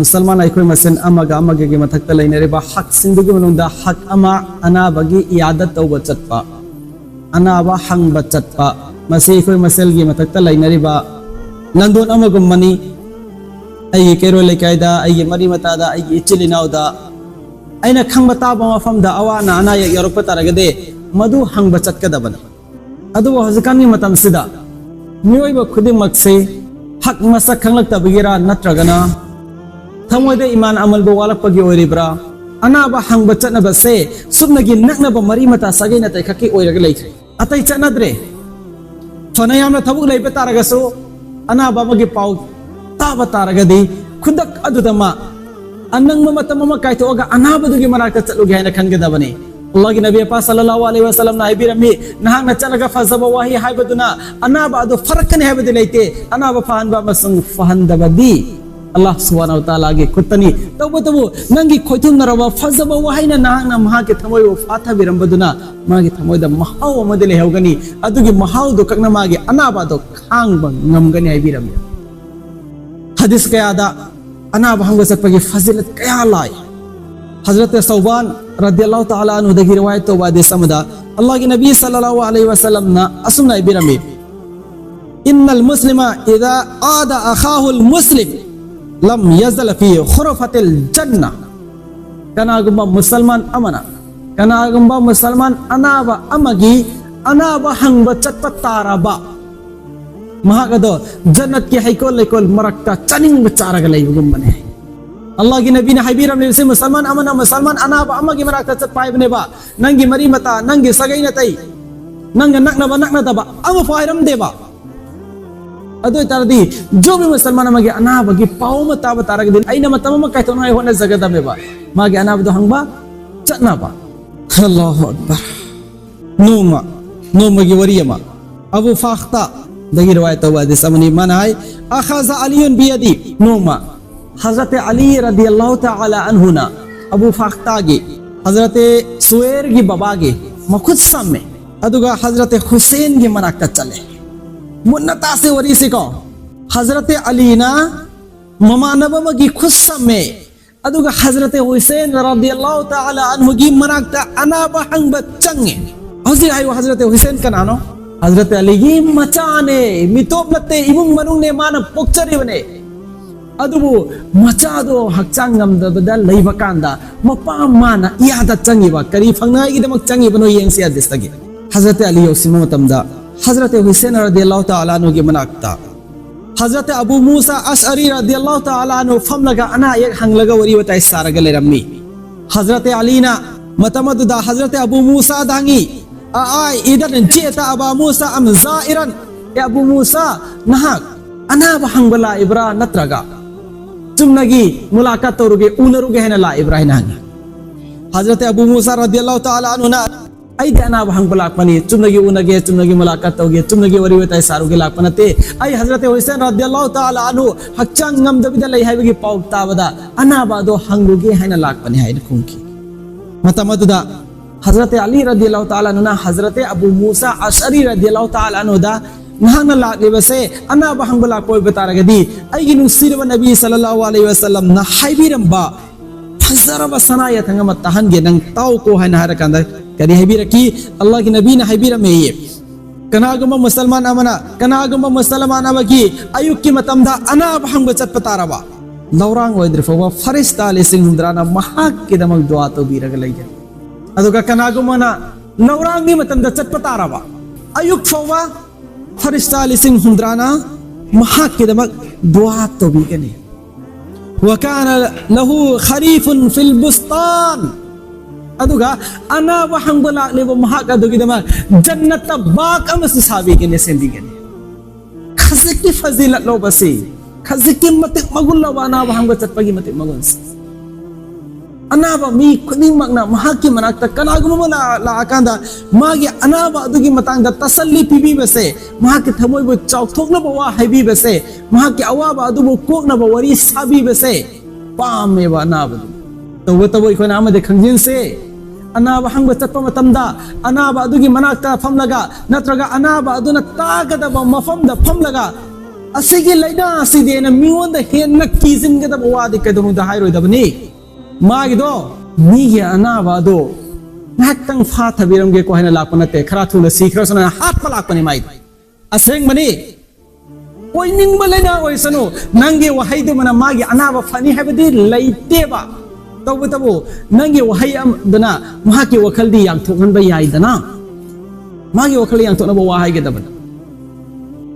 मुसलमान अखोई मसेन अमगा अमगे के मथक्ता लेनरेबा हक सिंदुगी मनुंदा हक अमा अनाबगी इयादत तौबा चटपा अनाबा हंगबा चटपा मसे अखोई मसेल गी मथक्ता लेनरेबा नंदोन अमगुम मनी अई केरो लेकायदा अई मरी मतादा अई इचिलिनाउदा अइना खंगबा ताबा मफमदा अवाना अना यरोपा तारगदे मधु हंगबा चटकदबना अदु हजकानी मतम सिदा मियोइबा खुदिमक्से हक मसक खंगलक्तबगिरा नत्रगना थमोदे ईमान अमल वालपगी ओरिब्रा अनाबा हंगबा चटनबसे सुबनगी नकनबा मरी मता सगै नतै खकी ओइरगा लेथ्रे अतै चटनद्रे फनयामना थबुक लेबे तारगसो अनाबा मगी पाउ ताबा तारगदी खुदक अदुदमा अनंगमा मतममा कायतोगा अनाबदुगी मनाकता चलुगे हैना खंगदबने अल्लाह की नबी पाक सल्लल्लाहु अलैहि वसल्लम ना हाइबिरमी नहांगना चलगा फजबा वाही हाइबदुना अनाबा अदु फरकने हाइबदि लेते अनाबा फहनबा मसंग फहनदबदी अल्लाह सुब्हानहु व तआला गे कुतनी तबो नंगी खोइथुम नरबा फजबा वाहीना नहांगना महा के थमोय फाथा बिरंबदुना मागे थमोयदा महाव अमदले हेवगनी अदुगी महाव दो ककना मागे अनाबा दो खांगबा ngमगनी हाइबिरमी हदीस कयादा अनाबा हंग सपगी फजिलत कया लाई हजरत सौबान रदियल्लाहु ताला अन्हु दगी रिवायत तो वादे समदा अल्लाह के नबी सल्लल्लाहु अलैहि वसल्लम ना असुना बिरमी इन्नल मुस्लिमा इदा आदा अखाहुल मुस्लिम लम यजल फी खुरफतिल जन्नह कनागुम मुसलमान अमना कनागुम मुसलमान अनाबा अमगी अनाबा हंगबा चटपट ताराबा महागदो जन्नत के हैकोल लेकोल मरकता चनिंग बचारगा लेगुम बने अल्लाह की नबी ने हाइबिरम से मुसलमान अमना मुसलमान अनाबा अमगी मराकता चट पाइबनेबा नंगी मरी मता नंगी सगै नतै नंग नकनबा नकनदबा अम फाइरम देबा अदो तरदी जो भी मुसलमान अमगी अनाबगी पाउ मता बतारग दिन अइना मतम कायतोना होने जगदमेबा मागे अनाबदो हंगबा चटनाबा अल्लाहु अकबर नोमगी वरियमा अबू फाख्ता दगी रिवायत वादे समनी मनाय अखज़ अलीयुन बियदी नोमा हजरत अली रदियल्लाहु ताला अन्हु ना अबू फाख्तागे हजरत सुएर की बबागे मखुद सामने अदुगा हजरत हुसैन की मनाकता चले मुन्नता से वरीसी को हजरत अली ना ममानबम की खुद सामने अदुगा हजरत हुसैन रदियल्लाहु ताला अन्हु की मनाकता अना बहंग बच्चंगे हजी आयो हजरत हुसैन का नानो हजरत अली की मचाने मितोब नते इमुंग मनुंग ने मान पोक्चरी बने अदुबु मचादो हक्चांग ngमदबदा लैबा कांदा मपा माना इयादा चंगिबा करी फंगनाय गिदमक चंगिबनो येंसी अदिस्तगे हजरत अली योसिमा मतमदा हजरत हुसैन रदियल्लाहु ताला अन्हु के मनाकता हजरत अबू मूसा अशअरी रदियल्लाहु ताला अन्हु फमलगा अना एक हंगलगा वरी बताय सारगा लेरम्मी हजरत अलीना मतमददा हजरत अबू मूसा दांगी आय इदन चेता अबा मूसा अम जाइरन या अबू मूसा नहाक अना बहंगबला इब्रा नत्रगा चुमनगी मुलाकात तोरुगे उनरुगे है ला इब्राहिम हांगी हजरत अबू मूसा रदियल्लाहु ताला अन्हु ना आई देना बहंग बलाक पनी चुमनगी उनगे चुमनगी मुलाकात तोगे चुमनगी वरी वताय सारुगे लापनते आई हजरत हुसैन रदियल्लाहु ताला अन्हु हक्चांग ngमदबिदा लै हाइबगी पाउ ताबदा अनाबादो हंगुगे हैना लाक पनी हाइन खुंकी मतमददा हजरत अली रदियल्लाहु ताला अन्हु ना हजरत अबू मूसा अशअरी रदियल्लाहु ताला अन्हु दा नहांगना लाक्लेबसे अना बहंग बलाक पोय बतारगदी आइगी नुसिरब नबी सल्लल्लाहु अलैहि वसल्लम ना हाइबिरंबा फजरब सनाया थंगम तहनगे नंग ताउ को है नहर कंदा करी हाइबिरकी अल्लाह की नबी ने हाइबिरमे ये कनागम मुसलमान अमना कनागम मुसलमान अबगी अयुक की मतमदा अना बहंग बचत पतारबा लौरांग वैद्रफवा फरिश्ता लेसिंग हुंद्राना महाक के दमक दुआ तो बीरग लैगे अदुका कनागमना लौरांग की मतमदा चत पतारबा अयुक फवा फरिश्ता लिसिंग हुंद्राना महाक के दमक दुआ तो भी कने वकान लहू खरीफुन फिल बुस्तान अदुगा अना वहंग बला लेबो महाक अदुगी दमक जन्नत बाक अमस साबी कने सेंदी कने खजकी फजीलत लो बसी खजकी मते मगुल लो अना वहंग चटपगी मते मगुल अनाबा मी खुदिमकना महाकी मनाकता कनागुमना लाकांदा मागे अनाबा अदुगी मतंगदा तसल्ली पिबी बसे महाके थमोयबो चाउथोकनबो वा हाइबी बसे महाके अवाबा अदुबो कोकनबो वरी साबी बसे पामेबा अनाबा तब इखोना आमदे खंजिन से अनाबा हंग चतप मतमदा अनाबा अदुगी मनाक्ता फमलगा नत्रगा अनाबा अदुना तागदबा मफमदा फमलगा असिगी लैना असिदेना मिओंदा हेन्ना कीजिनगदबा वादि कदमुदा हाइरोइदबनी मागिदो मीगे अनाबा दो नाक्तंग फाथबिरमगे को हेना लाकप नते खरा थुना सीखरसना हातपा लाकपनि माइ असेंगबनी ओइनिंगबा लैना ओइसनो नंगे वहाइदो मना मागी अनाबा फनी हैबदि लैतेबा तब तबो नंगे वहाई दना महाके वखलदी यांगथोखनबा याइदना मागी वखल यांगथोनबा वाहाइगदबन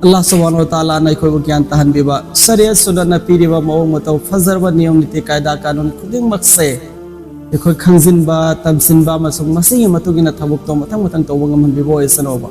अल्लाह सुब्हानहु व तआला नैखोइबो ज्ञान तहनबिबा शरीयत सुन्नतना पिरिबा मओंग मतौ फजरबा नियम नीति कायदा कानून खुदिंगमक्से एखोइ खंजिनबा तमसिनबा मसुंग मसिगी मतुगिना थबुक तो मथंग मथंग तौबा ngam hanbibo isanoba